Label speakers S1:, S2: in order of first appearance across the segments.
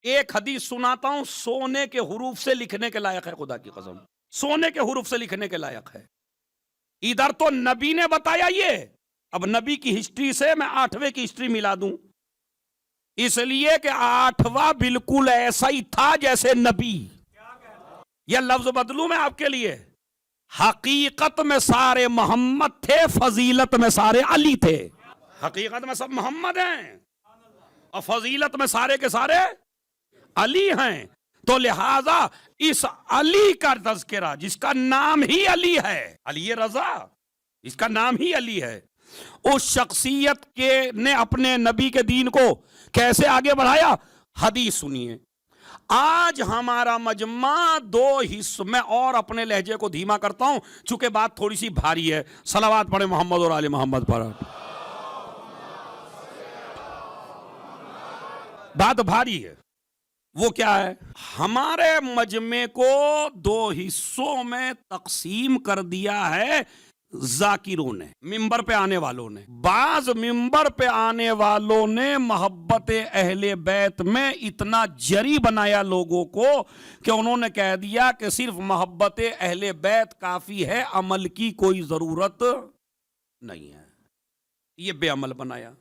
S1: ایک حدیث سناتا ہوں، سونے کے حروف سے لکھنے کے لائق ہے، خدا کی قسم سونے کے حروف سے لکھنے کے لائق ہے۔ ادھر تو نبی نے بتایا یہ، اب نبی کی ہسٹری سے میں 8ویں کی ہسٹری ملا دوں، اس لیے کہ 8واں بالکل ایسا ہی تھا جیسے نبی۔ یہ لفظ بدلوں میں آپ کے لیے، حقیقت میں سارے محمد تھے، فضیلت میں سارے علی تھے۔ حقیقت میں سب محمد ہیں اور فضیلت میں سارے کے سارے علی ہیں، تو لہذا اس علی کا تذکرہ جس کا نام ہی علی ہے، علی رضا اس کا نام ہی علی ہے، اس شخصیت کے نے اپنے نبی کے دین کو کیسے آگے بڑھایا؟ حدیث سنیے۔ آج ہمارا مجمع 2 حصوں میں، اور اپنے لہجے کو دھیما کرتا ہوں چونکہ بات تھوڑی سی بھاری ہے، صلوات پڑھیں محمد اور آل محمد پر۔ بات بھاری ہے، وہ کیا ہے؟ ہمارے مجمع کو 2 حصوں میں تقسیم کر دیا ہے ذاکروں نے، ممبر پہ آنے والوں نے۔ بعض ممبر پہ آنے والوں نے محبت اہل بیت میں اتنا جری بنایا لوگوں کو کہ انہوں نے کہہ دیا کہ صرف محبت اہل بیت کافی ہے، عمل کی کوئی ضرورت نہیں ہے۔ یہ بے عمل بنایا۔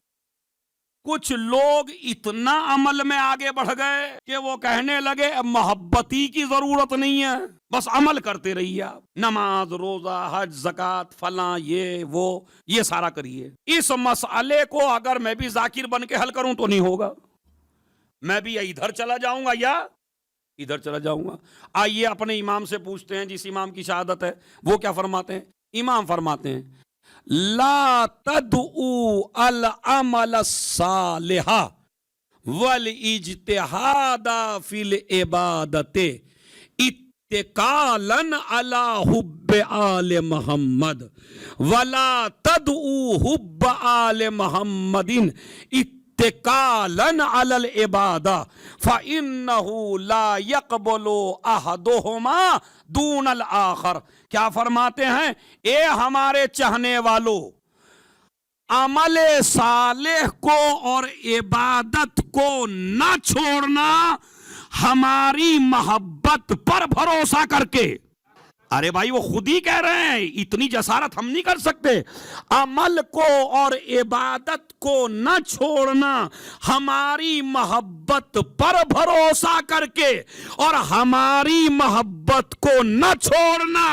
S1: کچھ لوگ اتنا عمل میں آگے بڑھ گئے کہ وہ کہنے لگے محبتی کی ضرورت نہیں ہے، بس عمل کرتے رہیے آپ، نماز روزہ حج زکوٰۃ فلاں یہ سارا کریے۔ اس مسئلے کو اگر میں بھی ذاکر بن کے حل کروں تو نہیں ہوگا، میں بھی ادھر چلا جاؤں گا یا ادھر چلا جاؤں گا۔ آئیے اپنے امام سے پوچھتے ہیں، جس امام کی شہادت ہے وہ کیا فرماتے ہیں؟ امام فرماتے ہیں لا تدعو العمل الصالح والاجتہاد فی العبادت اتقالا علی حب آل محمد ولا تدعو حب آل محمد اتقالا علی العبادہ فإنہ لا يقبل احدہما دون الآخر۔ کیا فرماتے ہیں؟ اے ہمارے چاہنے والو، عمل صالح کو اور عبادت کو نہ چھوڑنا ہماری محبت پر بھروسہ کر کے۔ ارے بھائی وہ خود ہی کہہ رہے ہیں، اتنی جسارت ہم نہیں کر سکتے۔ عمل کو اور عبادت کو نہ چھوڑنا ہماری محبت پر بھروسہ کر کے، اور ہماری محبت کو نہ چھوڑنا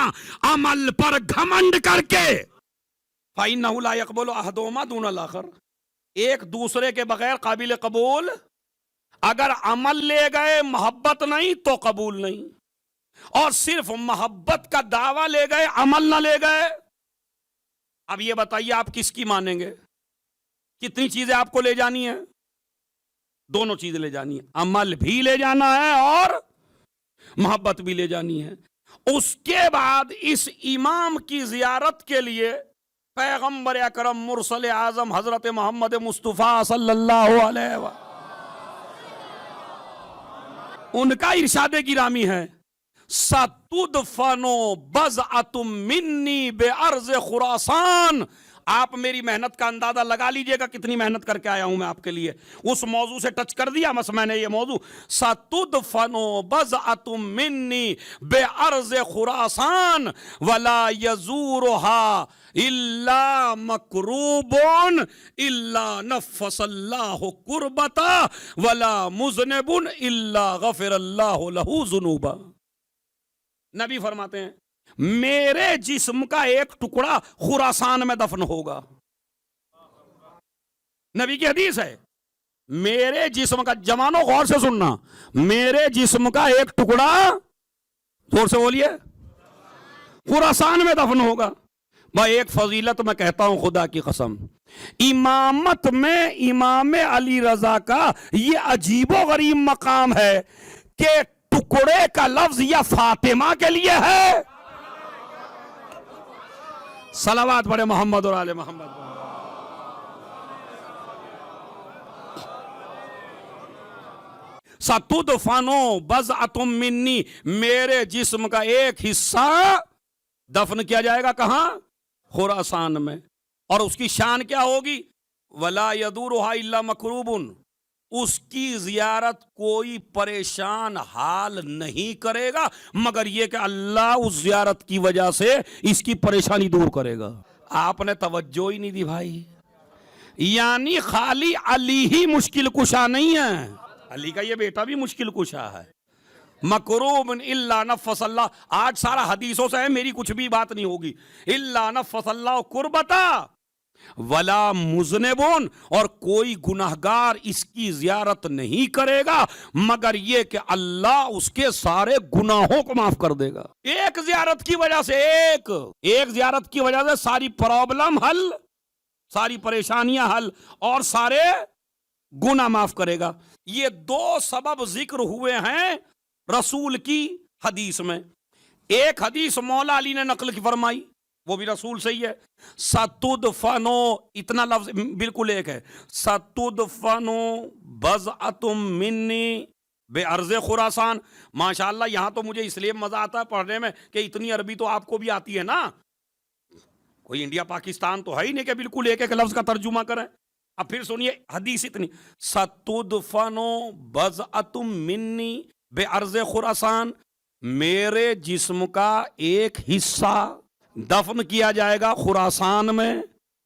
S1: عمل پر گھمنڈ کر کے۔ فَإِنَّهُ لَا يَقْبَلُ أَحَدُهُمَا دُونَ الْآخَرِ، ایک دوسرے کے بغیر قابل قبول۔ اگر عمل لے گئے محبت نہیں تو قبول نہیں، اور صرف محبت کا دعویٰ لے گئے عمل نہ لے گئے۔ اب یہ بتائیے آپ کس کی مانیں گے؟ کتنی چیزیں آپ کو لے جانی ہیں؟ دونوں چیزیں لے جانی ہیں، عمل بھی لے جانا ہے اور محبت بھی لے جانی ہے۔ اس کے بعد اس امام کی زیارت کے لیے پیغمبر اکرم مرسل اعظم حضرت محمد مصطفیٰ صلی اللہ علیہ وسلم، ان کا ارشاد گرامی ہے سَتُدْفَنُ بَضْعَةٌ مِّنِّي بِأَرْضِ خُرَاسَان۔ آپ میری محنت کا اندازہ لگا لیجئے گا کتنی محنت کر کے آیا ہوں میں آپ کے لیے۔ اس موضوع سے ٹچ کر دیا بس میں نے یہ موضوع، سَتُدْفَنُ بَضْعَةٌ مِّنِّي بِأَرْضِ خُرَاسَان وَلَا يَزُورُهَا إِلَّا مَكْرُوبٌ إِلَّا نَفَّسَ اللَّهُ كُرْبَتَهُ وَلَا مُذْنِبٌ إِلَّا غَفِرَ اللَّهُ لَهُ ذُنُوبَهُ۔ نبی فرماتے ہیں میرے جسم کا ایک ٹکڑا خراسان میں دفن ہوگا۔ نبی کی حدیث ہے، میرے جسم کا، جوانوں غور سے سننا، میرے جسم کا ایک ٹکڑا، زور سے بولیے، خراسان میں دفن ہوگا۔ بھائی ایک فضیلت میں کہتا ہوں خدا کی قسم، امامت میں امام علی رضا کا یہ عجیب و غریب مقام ہے کہ ٹکڑے کا لفظ یا فاطمہ کے لیے ہے۔ صلوات پڑھے محمد اور آل محمد۔ سَتُدْفَنُ بَضْعَةٌ مِّنِّي، میرے جسم کا ایک حصہ دفن کیا جائے گا کہاں؟ خراسان میں۔ اور اس کی شان کیا ہوگی؟ وَلَا يَدُورُهَا إِلَّا مَكْرُوبٌ، اس کی زیارت کوئی پریشان حال نہیں کرے گا مگر یہ کہ اللہ اس زیارت کی وجہ سے اس کی پریشانی دور کرے گا۔ آپ نے توجہ ہی نہیں دی بھائی، یعنی خالی علی ہی مشکل کشا نہیں ہے، علی کا یہ بیٹا بھی مشکل کشا ہے۔ مکروب الا نفس اللہ، آج سارا حدیثوں سے ہے، میری کچھ بھی بات نہیں ہوگی۔ الا نفس اللہ قربتا ولا مذنبون، اور کوئی گناہگار اس کی زیارت نہیں کرے گا مگر یہ کہ اللہ اس کے سارے گناہوں کو معاف کر دے گا۔ ایک زیارت کی وجہ سے، ایک زیارت کی وجہ سے ساری پرابلم حل، ساری پریشانیاں حل اور سارے گناہ معاف کرے گا۔ یہ دو سبب ذکر ہوئے ہیں رسول کی حدیث میں۔ ایک حدیث مولا علی نے نقل کی فرمائی، وہ بھی رسول سے ہی ہے، ستدفنو، اتنا لفظ بالکل ایک ہے، ستدفنو بضعۃ منی بارض خراسان۔ ماشاءاللہ یہاں تو مجھے اس لیے مزہ آتا ہے پڑھنے میں کہ اتنی عربی تو آپ کو بھی آتی ہے نا، کوئی انڈیا پاکستان تو ہے ہی نہیں کہ بالکل ایک ایک لفظ کا ترجمہ کریں۔ اب پھر سنیے حدیث اتنی، ستدفنو بضعۃ منی بارض خراسان، میرے جسم کا ایک حصہ دفن کیا جائے گا خراسان میں۔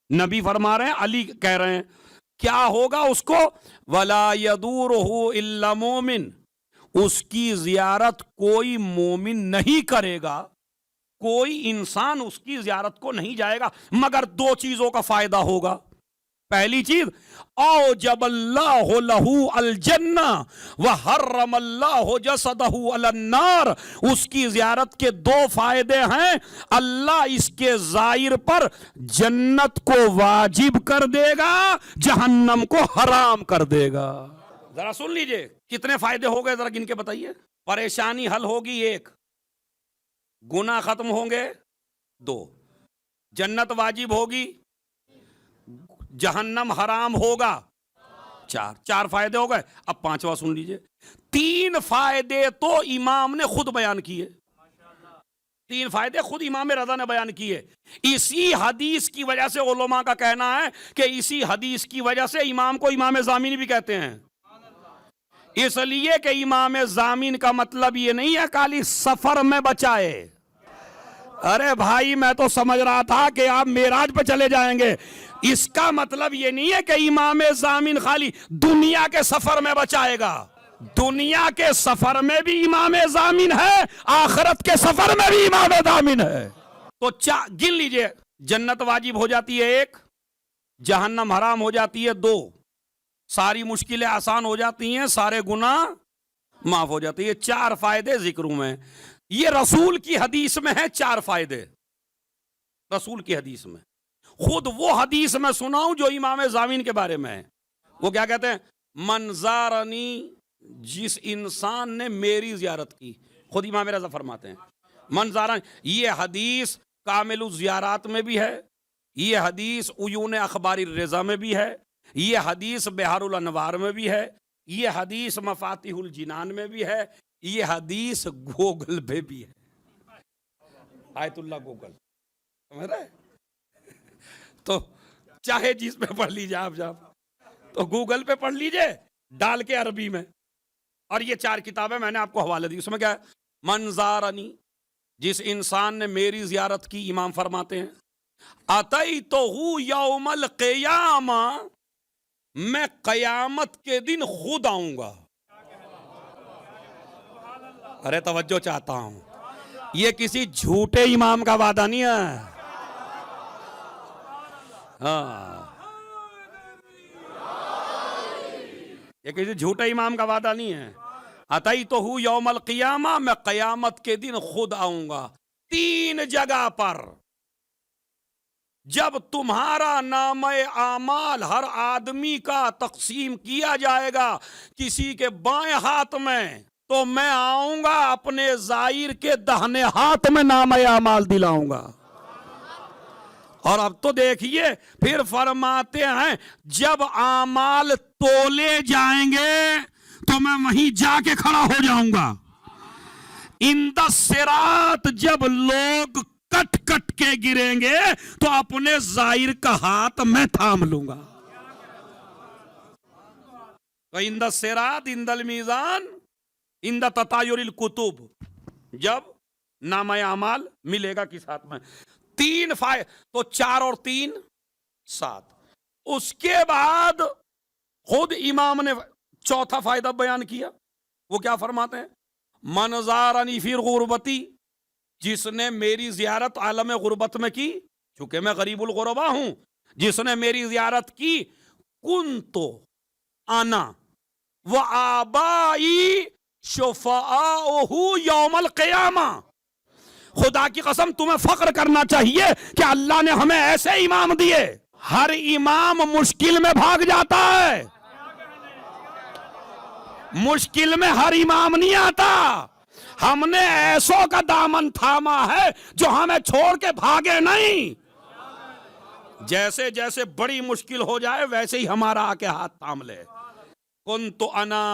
S1: نبی فرما رہے ہیں، علی کہہ رہے ہیں کیا ہوگا اس کو، ولا یدورہ الا مومن، اس کی زیارت کوئی مومن نہیں کرے گا، کوئی انسان اس کی زیارت کو نہیں جائے گا مگر دو چیزوں کا فائدہ ہوگا۔ پہلی چیز، اوجب اللہ لہ الجنہ وحرم اللہ جسدہ علی النار، اس کی زیارت کے دو فائدے ہیں، اللہ اس کے زائر پر جنت کو واجب کر دے گا، جہنم کو حرام کر دے گا۔ ذرا سن لیجئے کتنے فائدے ہو گئے، ذرا گن کے بتائیے۔ پریشانی حل ہوگی ایک، گناہ ختم ہوں گے دو، جنت واجب ہوگی، جہنم حرام ہوگا چار فائدے ہو گئے۔ اب پانچواں سن لیجئے، تین فائدے تو امام نے خود بیان کیے، تین فائدے خود امام رضا نے بیان کیے۔ اسی حدیث کی وجہ سے علماء کا کہنا ہے کہ اسی حدیث کی وجہ سے امام کو امام ضامن بھی کہتے ہیں، اس لیے کہ امام ضامن کا مطلب یہ نہیں ہے خالی سفر میں بچائے۔ ارے بھائی میں تو سمجھ رہا تھا کہ آپ معراج پہ چلے جائیں گے، اس کا مطلب یہ نہیں ہے کہ امام ضامن خالی دنیا کے سفر میں بچائے گا، دنیا کے سفر میں بھی امام ضامن ہے، آخرت کے سفر میں بھی امام ضامن ہے۔ تو گن لیجئے، جنت واجب ہو جاتی ہے ایک، جہنم حرام ہو جاتی ہے دو، ساری مشکلیں آسان ہو جاتی ہیں، سارے گناہ معاف ہو جاتے ہیں۔ چار فائدے ذکر میں، یہ رسول کی حدیث میں ہے چار فائدے، رسول کی حدیث میں۔ خود وہ حدیث میں سناؤں جو امام ضامن کے بارے میں ہے، وہ کیا کہتے ہیں، من زارنی، جس انسان نے میری زیارت کی، خود امام رضا فرماتے ہیں من زارنی۔ یہ حدیث کامل الزیارات میں بھی ہے، یہ حدیث عیون اخبار الرضا میں بھی ہے، یہ حدیث بحار الانوار میں بھی ہے، یہ حدیث مفاتیح الجنان میں بھی ہے، یہ حدیث گوگل پہ بھی ہے، آیت اللہ گوگل، سمجھ رہے؟ تو چاہے جس پہ پڑھ لیجئے آپ جب تو گوگل پہ پڑھ لیجئے ڈال کے عربی میں، اور یہ چار کتابیں میں نے آپ کو حوالے دی، اس میں کیا ہے، من زارنی، جس انسان نے میری زیارت کی، امام فرماتے ہیں اتیتہ یوم القیامہ، میں قیامت کے دن خود آؤں گا۔ ارے توجہ چاہتا ہوں، یہ کسی جھوٹے امام کا وعدہ نہیں ہے، ہاں یہ کسی جھوٹے امام کا وعدہ نہیں ہے۔ اتیتہ یوم القیامہ، میں قیامت کے دن خود آؤں گا۔ تین جگہ پر جب تمہارا نامہ اعمال ہر آدمی کا تقسیم کیا جائے گا کسی کے بائیں ہاتھ میں، تو میں آؤں گا اپنے زائر کے دہنے ہاتھ میں نامہ اعمال دلاؤں گا۔ اور اب تو دیکھیے پھر فرماتے ہیں جب اعمال تولے جائیں گے تو میں وہیں جا کے کھڑا ہو جاؤں گا۔ عند الصراط جب لوگ کٹ کٹ کے گریں گے تو اپنے زائر کا ہاتھ میں تھام لوں گا۔ تو عند الصراط عند المیزان عند تطایر الکتب، جب نامہ اعمال ملے گا کس ہاتھ میں؟ 3 فائدے، تو 4 اور 3 7۔ اس کے بعد خود امام نے چوتھا فائدہ بیان کیا، وہ کیا فرماتے ہیں؟ من زارنی فی غربتی، جس نے میری زیارت عالم غربت میں کی، چونکہ میں غریب الغربا ہوں، جس نے میری زیارت کی، کنتو انا و آبائی شفعاؤہ یوم القیامہ، خدا کی قسم تمہیں فخر کرنا چاہیے کہ اللہ نے ہمیں ایسے امام دیے۔ ہر امام مشکل میں بھاگ جاتا ہے، مشکل میں ہر امام نہیں آتا، ہم نے ایسوں کا دامن تھاما ہے جو ہمیں چھوڑ کے بھاگے نہیں، جیسے جیسے بڑی مشکل ہو جائے ویسے ہی ہمارا آ کے ہاتھ تھام لے۔ کنت انا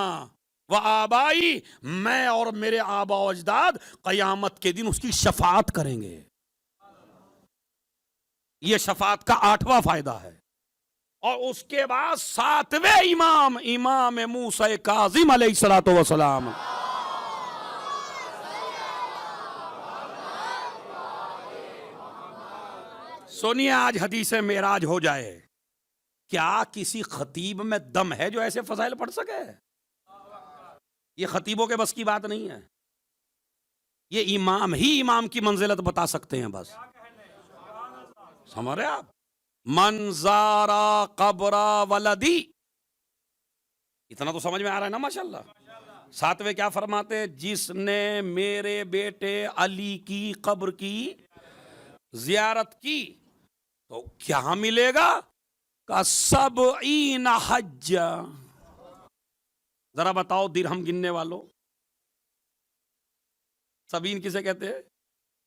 S1: و آبائی، میں اور میرے آبا و اجداد قیامت کے دن اس کی شفاعت کریں گے۔ یہ شفاعت کا 8واں فائدہ ہے۔ اور اس کے بعد 7ویں امام، امام موسیٰ کاظم علیہ الصلوۃ والسلام، سنیے آج حدیث معراج ہو جائے، کیا کسی خطیب میں دم ہے جو ایسے فضائل پڑھ سکے؟ یہ خطیبوں کے بس کی بات نہیں ہے، یہ امام ہی امام کی منزلت بتا سکتے ہیں بس، سمجھ رہے آپ؟ من زارا قبر ولدی، اتنا تو سمجھ میں آ رہا ہے نا ماشاءاللہ۔ 7ویں کیا فرماتے؟ جس نے میرے بیٹے علی کی قبر کی زیارت کی تو کیا ملے گا؟ کا 70 حج۔ ذرا بتاؤ درہم گننے والوں، 70 کسے کہتے ہیں؟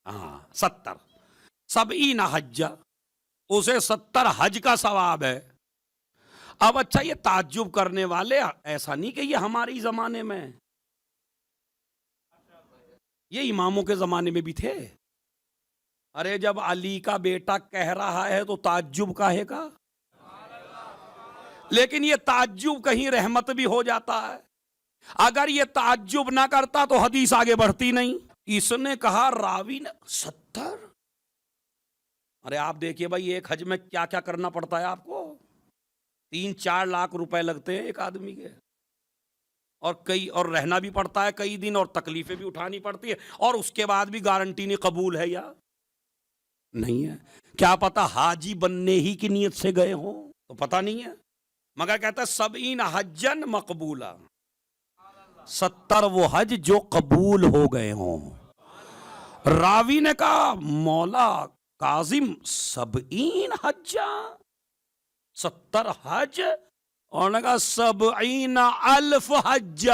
S1: ہاں 70، 70 حج، اسے 70 حج کا ثواب ہے۔ اب اچھا یہ تعجب کرنے والے، ایسا نہیں کہ یہ ہماری زمانے میں، یہ اماموں کے زمانے میں بھی تھے۔ ارے جب علی کا بیٹا کہہ رہا ہے تو تعجب کاہے کا؟ لیکن یہ تعجب کہیں رحمت بھی ہو جاتا ہے۔ اگر یہ تعجب نہ کرتا تو حدیث آگے بڑھتی نہیں۔ اس نے کہا راوی نے 70، ارے آپ دیکھیے بھائی ایک حج میں کیا کیا کرنا پڑتا ہے آپ کو، 3-4 لاکھ روپے لگتے ہیں ایک آدمی کے، اور رہنا بھی پڑتا ہے کئی دن، اور تکلیفیں بھی اٹھانی پڑتی ہے، اور اس کے بعد بھی گارنٹی نہیں قبول ہے یا نہیں ہے۔ کیا پتا حاجی بننے ہی کی نیت سے گئے ہوں، تو پتہ نہیں ہے، مگر کہتا ہے 70 حجن مقبولہ، 70 وہ حج جو قبول ہو گئے ہوں۔ راوی نے کہا مولا کاظم 70 حج، 70 حج، اور نے کہا 70,000 حج،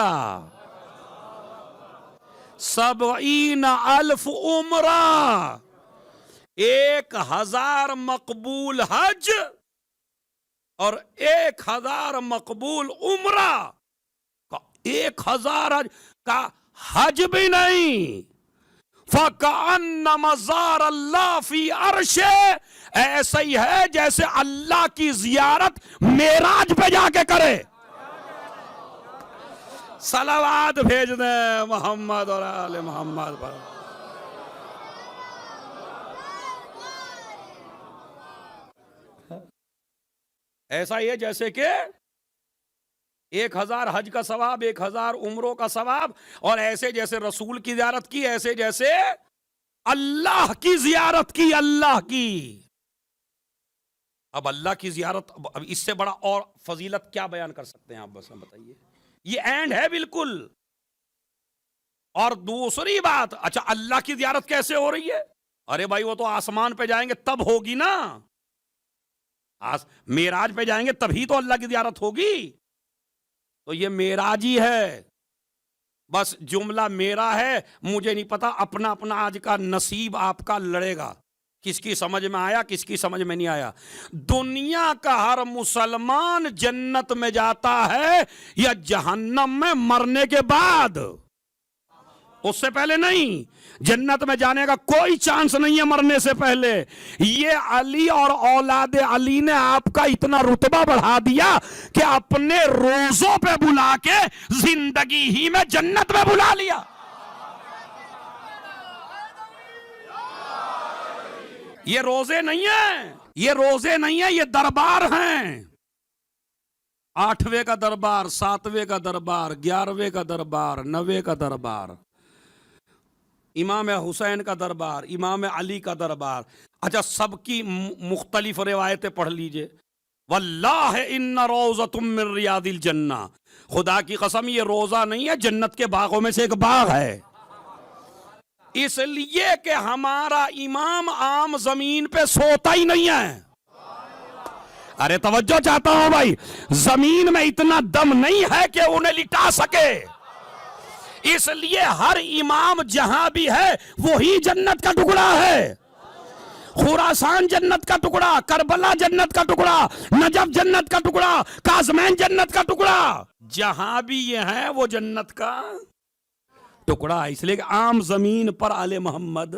S1: 70,000 عمرہ، 1000 مقبول حج اور 1000 مقبول عمرہ، 1000 حج کا حج بھی نہیں، فَكَأَنَّمَا زَارَ اللَّهَ فِي عَرْشِهِ، ایسا ہی ہے جیسے اللہ کی زیارت معراج پہ جا کے کرے۔ صلوات بھیج دیں محمد اور آل محمد پر۔ ایسا ہی ہے جیسے کہ 1000 حج کا ثواب، 1000 عمروں کا ثواب، اور ایسے جیسے رسول کی زیارت کی، ایسے جیسے اللہ کی زیارت کی، اللہ کی۔ اب اللہ کی زیارت، اب اس سے بڑا اور فضیلت کیا بیان کر سکتے ہیں آپ؟ بس ہم بتائیے، یہ اینڈ ہے بالکل۔ اور دوسری بات، اچھا اللہ کی زیارت کیسے ہو رہی ہے؟ ارے بھائی وہ تو آسمان پہ جائیں گے تب ہوگی نا، معراج پہ جائیں گے تبھی تو اللہ کی زیارت ہوگی۔ تو یہ معراجی ہے، بس جملہ میرا ہے، مجھے نہیں پتا، اپنا اپنا آج کا نصیب آپ کا لڑے گا، کس کی سمجھ میں آیا کس کی سمجھ میں نہیں آیا۔ دنیا کا ہر مسلمان جنت میں جاتا ہے یا جہنم میں مرنے کے بعد؟ اس سے پہلے نہیں، جنت میں جانے کا کوئی چانس نہیں ہے مرنے سے پہلے. یہ علی اور اولاد علی نے آپ کا اتنا رتبہ بڑھا دیا کہ اپنے روزوں پہ بلا کے زندگی ہی میں جنت میں بلا لیا. یہ روزے نہیں ہیں، یہ روزے نہیں ہیں، یہ دربار ہیں. 8ویں کا دربار، 7ویں کا دربار، 11ویں کا دربار، 9ویں کا دربار، امام حسین کا دربار، امام علی کا دربار. اچھا سب کی مختلف روایتیں پڑھ لیجئے. واللہ ان روضۃ من ریاض الجنہ، خدا کی قسم یہ روزہ نہیں ہے، جنت کے باغوں میں سے ایک باغ ہے. اس لیے کہ ہمارا امام عام زمین پہ سوتا ہی نہیں ہے. ارے توجہ چاہتا ہوں بھائی، زمین میں اتنا دم نہیں ہے کہ انہیں لٹا سکے. اس لیے ہر امام جہاں بھی ہے وہی جنت کا ٹکڑا ہے. خراسان جنت کا ٹکڑا، کربلا جنت کا ٹکڑا، نجف جنت کا ٹکڑا، کاظمین جنت کا ٹکڑا، جہاں بھی یہ ہے وہ جنت کا ٹکڑا. اس لیے کہ عام زمین پر آل محمد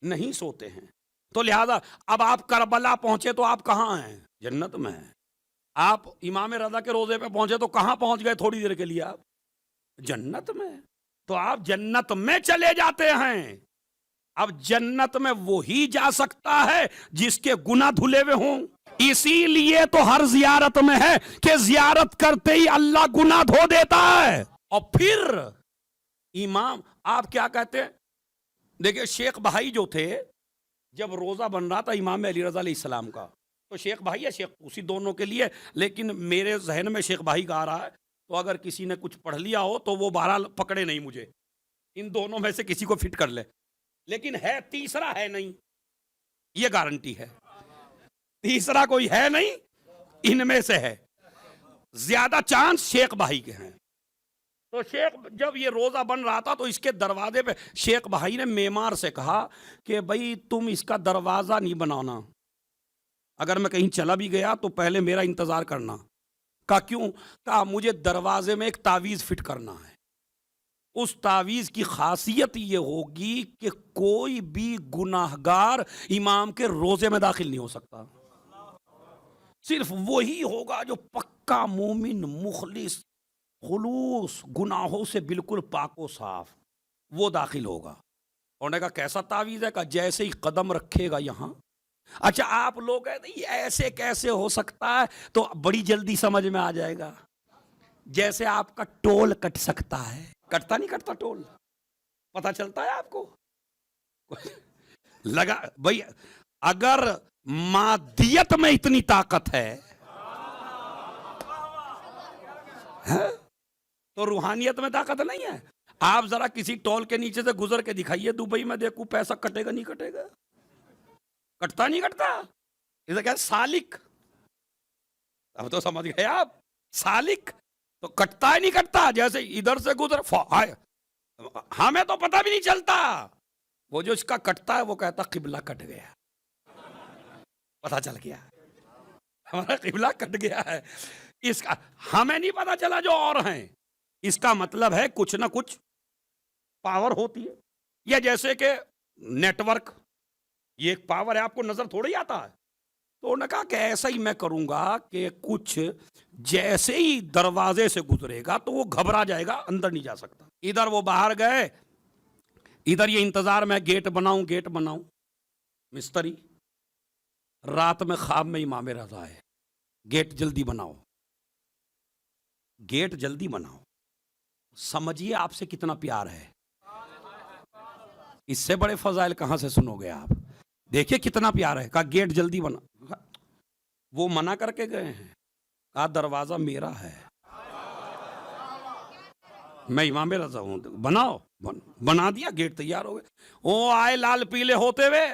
S1: نہیں سوتے ہیں. تو لہذا اب آپ کربلا پہنچے تو آپ کہاں ہیں؟ جنت میں ہیں. آپ امام رضا کے روزے پہ پہنچے تو کہاں پہنچ گئے تھوڑی دیر کے لیے؟ آپ جنت میں. تو آپ جنت میں چلے جاتے ہیں. اب جنت میں وہی جا سکتا ہے جس کے گناہ دھلے ہوئے ہوں. اسی لیے تو ہر زیارت میں ہے کہ زیارت کرتے ہی اللہ گناہ دھو دیتا ہے. اور پھر امام آپ کیا کہتے ہیں؟ دیکھیں شیخ بھائی جو تھے، جب روزہ بن رہا تھا امام علی رضا علیہ السلام کا، تو شیخ بھائی یا شیخ اسی دونوں کے لیے، لیکن میرے ذہن میں شیخ بھائی کا آ رہا ہے، تو اگر کسی نے کچھ پڑھ لیا ہو تو وہ بہرحال پکڑے نہیں مجھے، ان دونوں میں سے کسی کو فٹ کر لے. لیکن ہے تیسرا ہے نہیں، یہ گارنٹی ہے. تیسرا کوئی ہے نہیں، ان میں سے ہے. زیادہ چانس شیخ بھائی کے ہیں. تو شیخ جب یہ روزہ بن رہا تھا تو اس کے دروازے پہ شیخ بھائی نے معمار سے کہا کہ بھائی تم اس کا دروازہ نہیں بنانا، اگر میں کہیں چلا بھی گیا تو پہلے میرا انتظار کرنا. کہا کیوں؟ کہا مجھے دروازے میں ایک تعویذ فٹ کرنا ہے. اس تعویذ کی خاصیت یہ ہوگی کہ کوئی بھی گناہگار امام کے روزے میں داخل نہیں ہو سکتا، صرف وہی ہوگا جو پکا مومن، مخلص، خلوص، گناہوں سے بالکل پاک و صاف، وہ داخل ہوگا. اور نے کہا کیسا تعویذ ہے؟ کہا جیسے ہی قدم رکھے گا یہاں. اچھا آپ لوگ کہتے ہیں ایسے کیسے ہو سکتا ہے؟ تو بڑی جلدی سمجھ میں آ جائے گا. جیسے آپ کا ٹول کٹ سکتا ہے، کٹتا نہیں کٹتا ٹول، پتہ چلتا ہے آپ کو؟ لگا بھائی اگر مادیت میں اتنی طاقت ہے تو روحانیت میں طاقت نہیں ہے. آپ ذرا کسی ٹول کے نیچے سے گزر کے دکھائیے دبئی میں، دیکھو پیسہ کٹے گا نہیں کٹے گا؟ کٹتا نہیں کٹتا. اسے کہتے سالک. اب تو سمجھ گئے آپ، سالک تو کٹتا ہے نہیں کٹتا. جیسے ادھر سے گزر ہمیں تو پتہ بھی نہیں چلتا، وہ جو اس کا کٹتا ہے وہ کہتا قبلہ کٹ گیا، پتہ چل گیا ہمارا قبلہ کٹ گیا ہے. اس کا ہمیں نہیں پتا چلا جو اور ہیں. اس کا مطلب ہے کچھ نہ کچھ پاور ہوتی ہے. یا جیسے کہ نیٹ ورک، یہ ایک پاور ہے، آپ کو نظر تھوڑی آتا ہے. تو انہوں نے کہا کہ ایسا ہی میں کروں گا کہ کچھ جیسے ہی دروازے سے گزرے گا تو وہ گھبرا جائے گا، اندر نہیں جا سکتا. ادھر وہ باہر گئے، ادھر یہ انتظار میں گیٹ بناؤں. مستری رات میں خواب میں امام رضا ہے، گیٹ جلدی بناؤ. سمجھیے آپ سے کتنا پیار ہے. اس سے بڑے فضائل کہاں سے سنو گے آپ؟ دیکھیے کتنا پیار ہے. کہا گیٹ جلدی بنا. وہ منع کر کے گئے ہیں. کہا دروازہ میرا ہے، میں امام رضا ہوں، بناؤ. بنا دیا، گیٹ تیار ہو گئے. وہ آئے لال پیلے ہوتے ہوئے،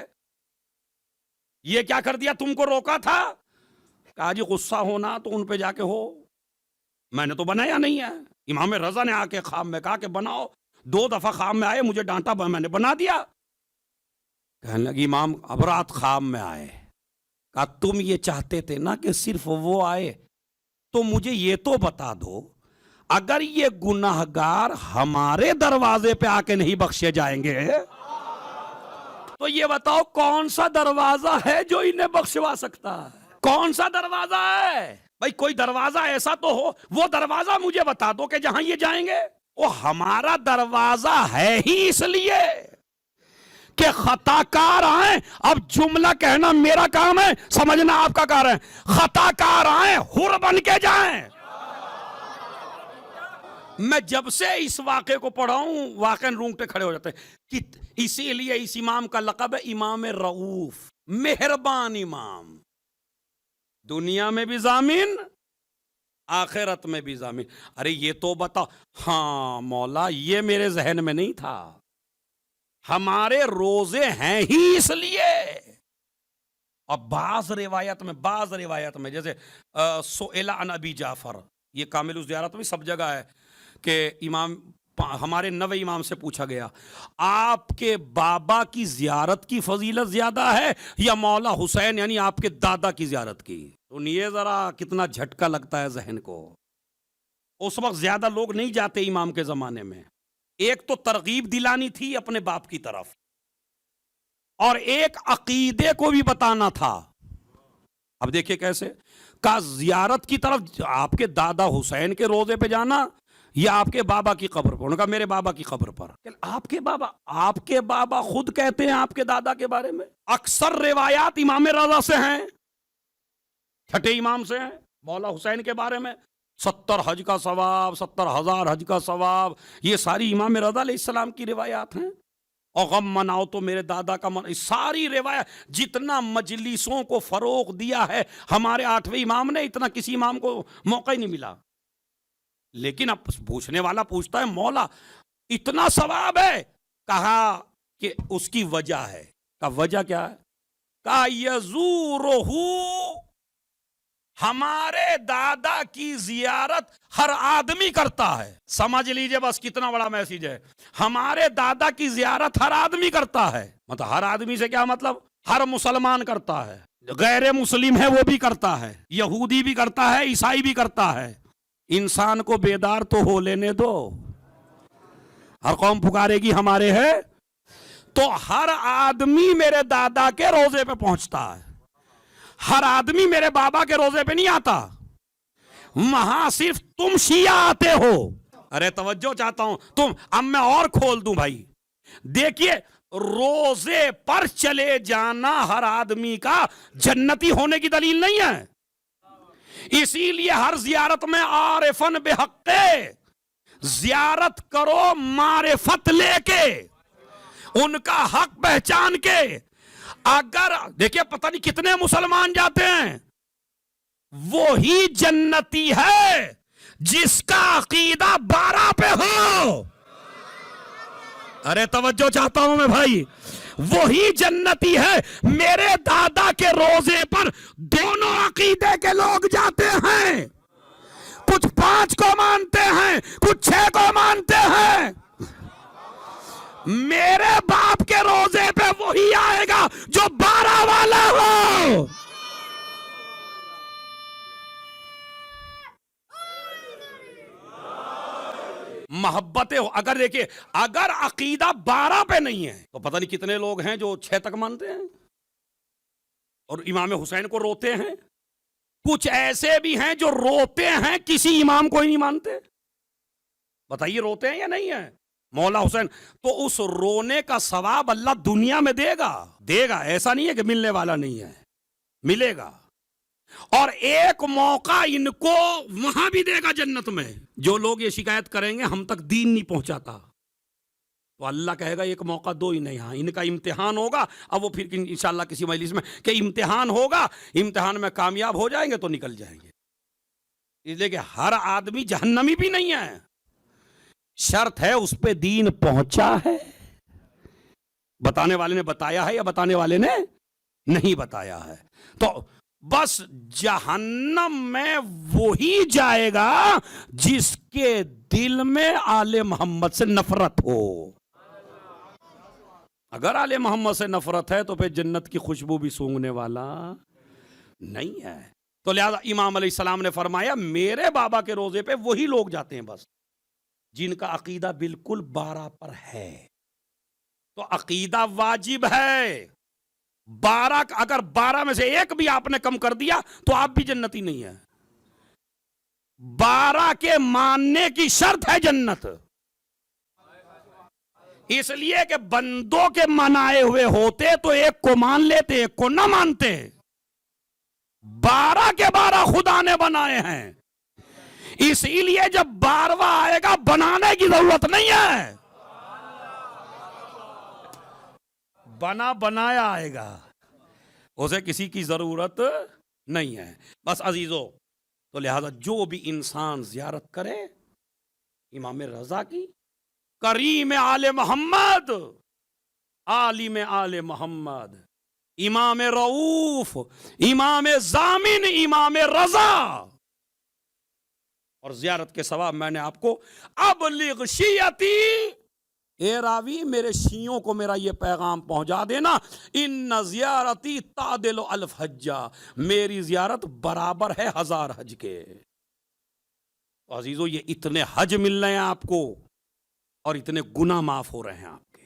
S1: یہ کیا کر دیا؟ تم کو روکا تھا. کہا جی غصہ ہونا تو ان پہ جا کے ہو، میں نے تو بنایا نہیں ہے. امام رضا نے آ کے خواب میں کہا کہ بناؤ. 2 دفعہ خواب میں آئے، مجھے ڈانٹا، میں نے بنا دیا. کہنے لگی امام اب رات خواب میں آئے. کہا تم یہ چاہتے تھے نا کہ صرف وہ آئے، تو مجھے یہ تو بتا دو اگر یہ گناہگار ہمارے دروازے پہ آ کے نہیں بخشے جائیں گے تو یہ بتاؤ کون سا دروازہ ہے جو انہیں بخشوا سکتا ہے؟ کون سا دروازہ ہے بھائی؟ کوئی دروازہ ایسا تو ہو، وہ دروازہ مجھے بتا دو کہ جہاں یہ جائیں گے۔ وہ ہمارا دروازہ ہے ہی اس لیے کہ خطا کار آئیں۔ اب جملہ کہنا میرا کام ہے، سمجھنا آپ کا کار ہے۔ خطا کار آئیں، حر بن کے جائیں۔ میں جب سے اس واقعے کو پڑھا ہوں واقعاً رونگٹے کھڑے ہو جاتے ہیں کہ اسی لیے اس امام کا لقب ہے امام رؤوف، مہربان امام، دنیا میں بھی ضامن آخرت میں بھی ضامن۔ ارے یہ تو بتا، ہاں مولا یہ میرے ذہن میں نہیں تھا، ہمارے روزے ہیں ہی اس لیے۔ اب بعض روایت میں جیسے سئل عن ابی جعفر، یہ کامل الزیارت میں سب جگہ ہے کہ امام ہمارے نوے امام سے پوچھا گیا آپ کے بابا کی زیارت کی فضیلت زیادہ ہے یا مولا حسین یعنی آپ کے دادا کی زیارت کی؟ تو یہ ذرا کتنا جھٹکا لگتا ہے ذہن کو۔ اس وقت زیادہ لوگ نہیں جاتے امام کے زمانے میں، ایک تو ترغیب دلانی تھی اپنے باپ کی طرف، اور ایک عقیدے کو بھی بتانا تھا۔ اب دیکھیں کیسے کا زیارت کی طرف آپ کے دادا حسین کے روزے پہ جانا یا آپ کے بابا کی قبر پر؟ انہوں نے کہا میرے بابا کی قبر پر۔ آپ کے بابا خود کہتے ہیں آپ کے دادا کے بارے میں۔ اکثر روایات امام رضا سے ہیں، چھٹے امام سے ہیں، مولا حسین کے بارے میں 70 حج کا ثواب، 70,000 حج کا ثواب، یہ ساری امام رضا علیہ السلام کی روایات ہیں۔ اور غم مناؤ تو میرے دادا کا ساری روایت، جتنا مجلسوں کو فروغ دیا ہے ہمارے 8ویں امام نے، اتنا کسی امام کو موقع ہی نہیں ملا۔ لیکن اب پوچھنے والا پوچھتا ہے مولا اتنا ثواب ہے، کہا کہ اس کی وجہ ہے۔ کہا وجہ کیا ہے؟ کہا یزورہ، ہمارے دادا کی زیارت ہر آدمی کرتا ہے۔ سمجھ لیجئے بس کتنا بڑا میسج ہے، ہمارے دادا کی زیارت ہر آدمی کرتا ہے۔ مطلب ہر آدمی سے کیا مطلب؟ ہر مسلمان کرتا ہے، غیر مسلم ہے وہ بھی کرتا ہے، یہودی بھی کرتا ہے، عیسائی بھی کرتا ہے۔ انسان کو بیدار تو ہو لینے دو، ہر قوم پکارے گی ہمارے ہے، تو ہر آدمی میرے دادا کے روزے پہ پہنچتا ہے، ہر آدمی میرے بابا کے روزے پہ نہیں آتا، وہاں صرف تم شیعہ آتے ہو۔ ارے توجہ چاہتا ہوں تم، اب میں اور کھول دوں بھائی، دیکھیے روزے پر چلے جانا ہر آدمی کا جنتی ہونے کی دلیل نہیں ہے۔ اسی لیے ہر زیارت میں عارفن بحق زیارت کرو، معرفت لے کے، ان کا حق پہچان کے۔ اگر دیکھیں پتہ نہیں کتنے مسلمان جاتے ہیں، وہی جنتی ہے جس کا عقیدہ 12 پہ ہو۔ ارے توجہ چاہتا ہوں میں بھائی، وہی جنتی ہے۔ میرے دادا کے روزے پر دونوں عقیدے کے لوگ جاتے ہیں، کچھ 5 کو مانتے ہیں، کچھ 6 کو مانتے ہیں۔ میرے باپ کے روزے پہ وہی آئے گا جو 12 والا ہو۔ محبت ہو، اگر دیکھیں اگر عقیدہ 12 پہ نہیں ہے تو پتہ نہیں کتنے لوگ ہیں جو 6 تک مانتے ہیں اور امام حسین کو روتے ہیں۔ کچھ ایسے بھی ہیں جو روتے ہیں کسی امام کو ہی نہیں مانتے۔ بتائیے روتے ہیں یا نہیں ہیں؟ مولا حسین تو اس رونے کا ثواب اللہ دنیا میں دے گا، ایسا نہیں ہے کہ ملنے والا نہیں ہے، ملے گا۔ اور ایک موقع ان کو وہاں بھی دے گا جنت میں۔ جو لوگ یہ شکایت کریں گے ہم تک دین نہیں پہنچاتا، تو اللہ کہے گا ایک موقع دو ہی نہیں، ہاں ان کا امتحان ہوگا۔ اب وہ پھر انشاءاللہ کسی مجلس میں کہ امتحان ہوگا، امتحان میں کامیاب ہو جائیں گے تو نکل جائیں گے۔ اس لیے کہ ہر آدمی جہنمی بھی نہیں ہے، شرط ہے اس پہ دین پہنچا ہے، بتانے والے نے بتایا ہے یا بتانے والے نے نہیں بتایا ہے۔ تو بس جہنم میں وہی جائے گا جس کے دل میں آل محمد سے نفرت ہو۔ اگر آل محمد سے نفرت ہے تو پھر جنت کی خوشبو بھی سونگنے والا نہیں ہے۔ تو لہذا امام علیہ السلام نے فرمایا میرے بابا کے روزے پہ وہی لوگ جاتے ہیں بس جن کا عقیدہ بالکل 12 پر ہے. تو عقیدہ واجب ہے. 12 اگر 12 میں سے ایک بھی آپ نے کم کر دیا تو آپ بھی جنتی نہیں ہے. 12 کے ماننے کی شرط ہے جنت. اس لیے کہ بندوں کے منائے ہوئے ہوتے تو ایک کو مان لیتے ایک کو نہ مانتے. 12 کے 12 خدا نے بنائے ہیں. اسی لیے جب 12واں آئے گا بنانے کی ضرورت نہیں ہے. بنا بنایا آئے گا, اسے کسی کی ضرورت نہیں ہے. بس عزیزو, تو لہذا جو بھی انسان زیارت کرے امام رضا کی, کریم آل محمد, عالم آل محمد, امام رؤوف, امام ضامن, امام رضا, اور زیارت کے ثواب میں نے آپ کو ابلغ شیعتی, اے راوی میرے شیعوں کو میرا یہ پیغام پہنچا دینا, ان زیارتی تعدل الف حجہ, میری زیارت برابر ہے 1000 حج کے. عزیزو یہ اتنے حج مل رہے ہیں آپ کو اور اتنے گناہ معاف ہو رہے ہیں آپ کے.